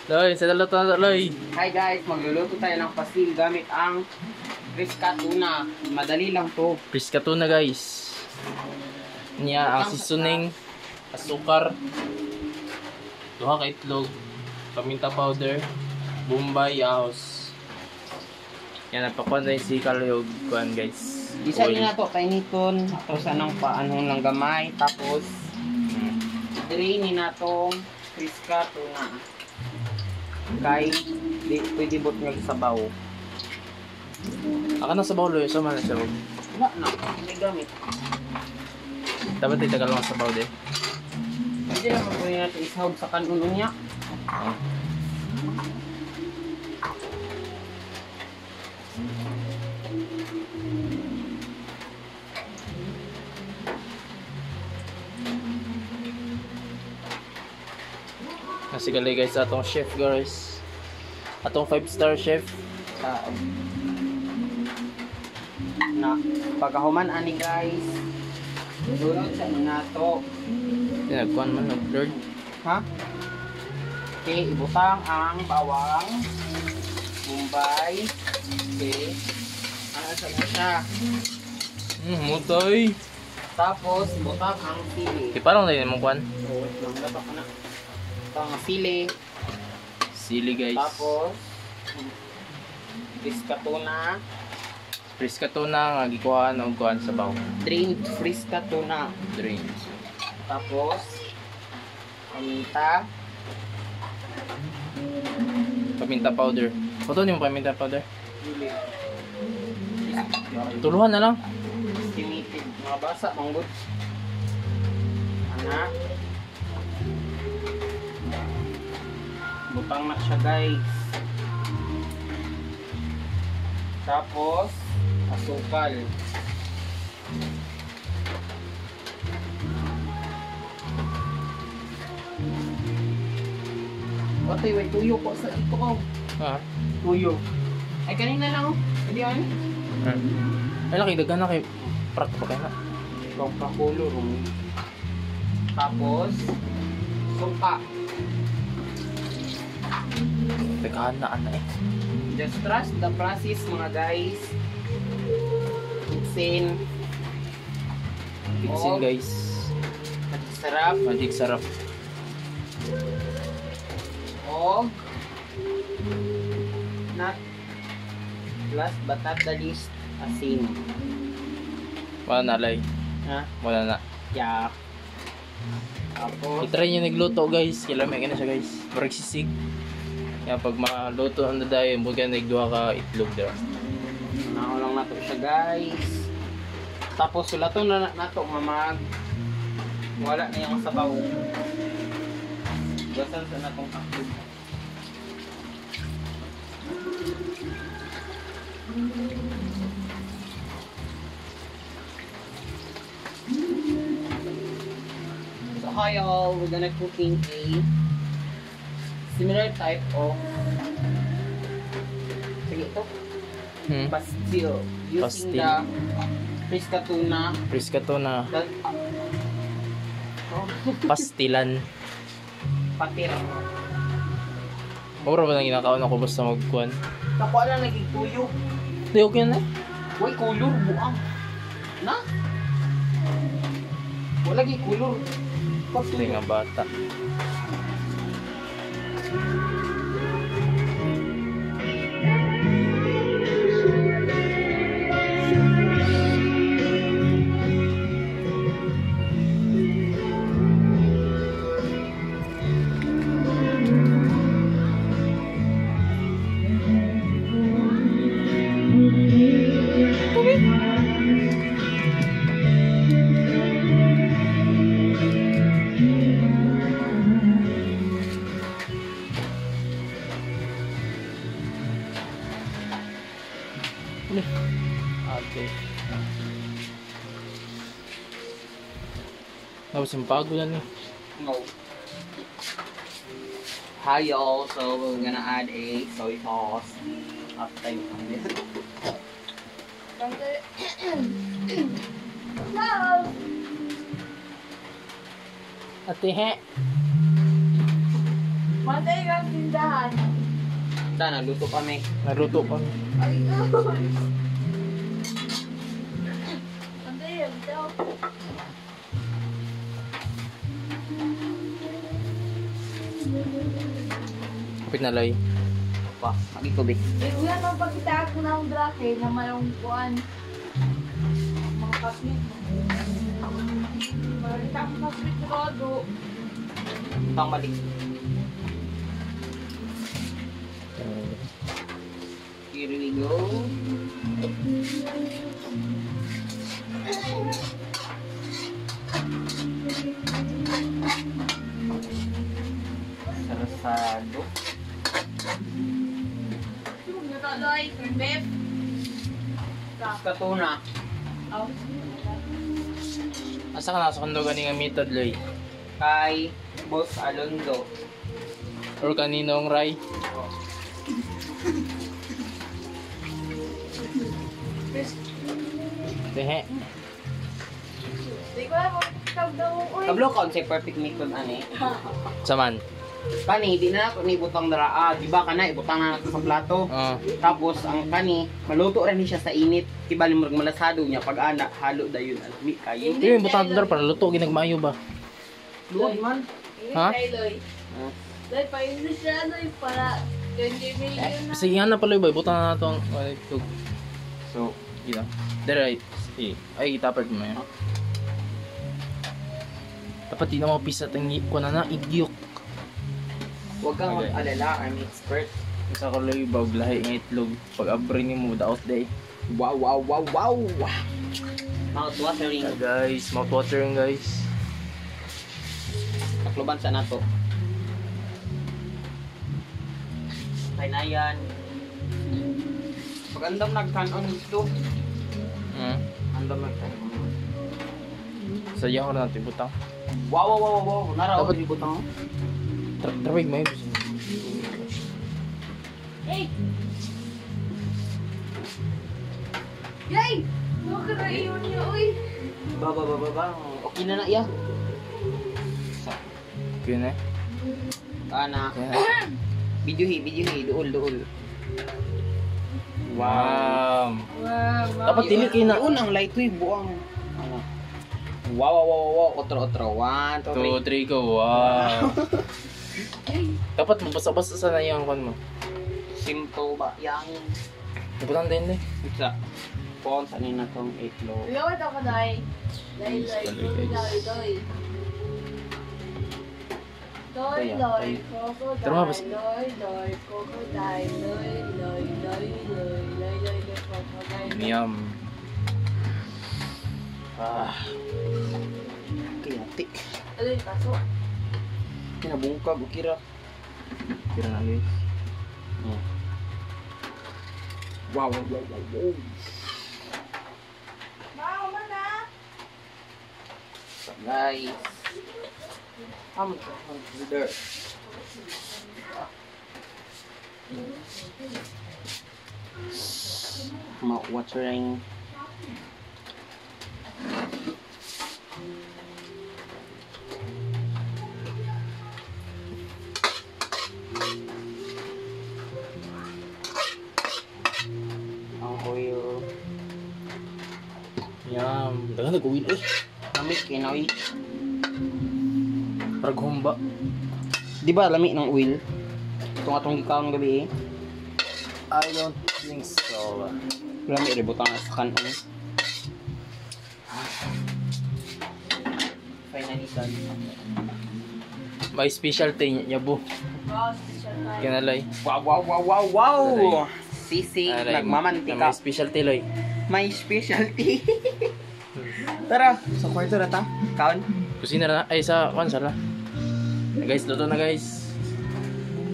Loy, sa dalo to, Loy. Hi guys, magluluto tayo ng pasil gamit ang Frisca tuna. Madali lang to. Frisca tuna guys. Niya ang seasoning, asukar, duha ka itlog, paminta powder, bombay, ahos. Yan, napakuan tayo si Kaluyog kuan guys. Isa Oil. din na to, painiton. Tapos anong paanong lang gamay. Tapos, drainin na tong Frisca tuna. Kay, pwede bot nga sabaw. Aka na sa baw, Loy. Sama na siya. Wala na, hindi gamit. Dapat tayo tagal lang sa baw din. Hindi lang pwede natin isahog sa kanuno niya. Nasigalay guys atong chef guys. Atong 5-star chef. Na pagkahuman ani guys. Sunod sa nato. Tinagkuan man nag-blurred. Ha? Okay, ibutang ang bawang, bombay. Okay. Ano sa siya? Mutoy. Tapos ibutang ang sili. Di parang tayo mong kuan. So, wait lang dapat na. Ang sili. Sili guys. Tapos Frisca tuna. Frisca tuna nga gikuhaan og kuan sa baw. Drained Frisca tuna. Drain. Tapos paminta. Paminta powder. Ito yung paminta powder. Sili. Tuluhan na lang. Estimated. Mga basa, manggod. Anak. Butang na siya guys. Tapos, asukal. Otoy, may tuyo po sa ito ko. Ah. Tuyo. Ay, kanina lang oh. Hindi ano? Ay laki dagan na kay prat pa kay na. Coca-Cola rum. Tapos, suka. Daghan na ana eh. Just trust the process mga guys. Mixin. Fixin guys. Sarap. Magic sarap. Og not last but not the least, asin. Wala na lay. Ha? Wala na. Yak. Tapos, I-try nyo nagluto guys. Kilame ka na siya guys. Parang sisig. Kaya pag maluto ang daday, bukan nagduha ka itlog daw. naulang nato siya guys. Tapos sulato na nato mamag. Wala na yung sabaw. Gasan sa natong kaklig. So hi all, we're gonna cooking a similar type of sige ito pastil using Pastil. the Frisca tuna. Frisca tuna. That, Pastilan. patir. Mura ba nang ginakaon ako basta magkuhan? Nakuha lang naging tuyo. Hindi, okay na. Uy, kulor, buang. Na? Wala lagi kulor. Hindi nga bata. Okay. Tapos yung bago yan eh. No. Hi y'all, so we're gonna add a soy sauce after you find it. Ate he. Matay ang tindahan. Nagluto kami. Naluto pa. Ay, God. Matay ang daw. Kapit na lay. Pa, magikubik. Wala nang pagkita ko ng drake na mayroong kuhan. Mga kasmit. Marita ko kasmit ko rodo. Pang balik. Here we go. Sarasado. Natodoy, beef. Katuna. Oh. Asa ka na sa kondo ganing amitad lay? Kay Boss Alonzo. Or kaninong ray? Dehe. Di ko alam kung tawag uy. Kablo concept perfect method ani. Saman. Kani di na ako ni butang dara. Di ba kana ibutang na nato sa plato. Tapos ang kani maluto rin siya sa init. Kibali mo malasado niya pag ana halo dayon almi kayo. Yung butang dar para luto ginagmayo ba? Luoy man. Ha? Loy. Loy, pa-English siya, Loy, para 20 million na. Sige nga na pala ba butang na to ang tug. So, gila. Right. Ay itapad mo yan. Dapat di na mga pisa tangi ko na igyok. Huwag kang Okay. mag-alala, I'm expert. Isa ko lang ibag lahi ng itlog. Pag abring mo daot day. Wow, wow, wow, wow! Mouth watering. Guys, mouth watering guys. Takloban sa nato. Kay na yan. Pag andam nagkanon ito. Andam nagkanon. Sayang ko na natin butang. Wow, wow, wow, wow. Nara, Dapat- dapat ibutang. Trawig mo yun. Hey! Yay! Huwag ka na iyon niya, uy. Ba. Okay na na, iya. Yun eh. Ana. Videohi. Duol. Wow. Wow, Dapat dili kayo na. Duol ang light way, buang. Ano? Wow. Otro. 1, 2, 3. 2, 3 go. Wow. Dapat mabasa-basa sa na yung kan mo. Simple ba? Yang. Butang din eh. Isa. Pon sa nina tong itlog. Uyawad ako, Day. Day, Doy, crocodile. Tara, mabas- Doy, crocodile. Doy, crocodile. Yum. Kiyati. Ano yung kaso? Kinabungkag, ukira. Kira na guys. Wow. Wow, mana? Guys. There. Mouth watering. Ang oil. Yum. Dagan nag-uwil eh. Lamig kinoy. Parag humba. Di ba lamig ng oil? Itong atong gikaon gabi eh. I don't think so. Lamig rin butang na sa kanon. Finally done. May specialty niya bu. Wow, special time. Kinalay. Wow! Sisi, May nagmamantika. specialty loy. May specialty. Tara, sa kwarto na ta. Kaon. Kusina na. Ay sa kwan sala. Guys, luto na guys.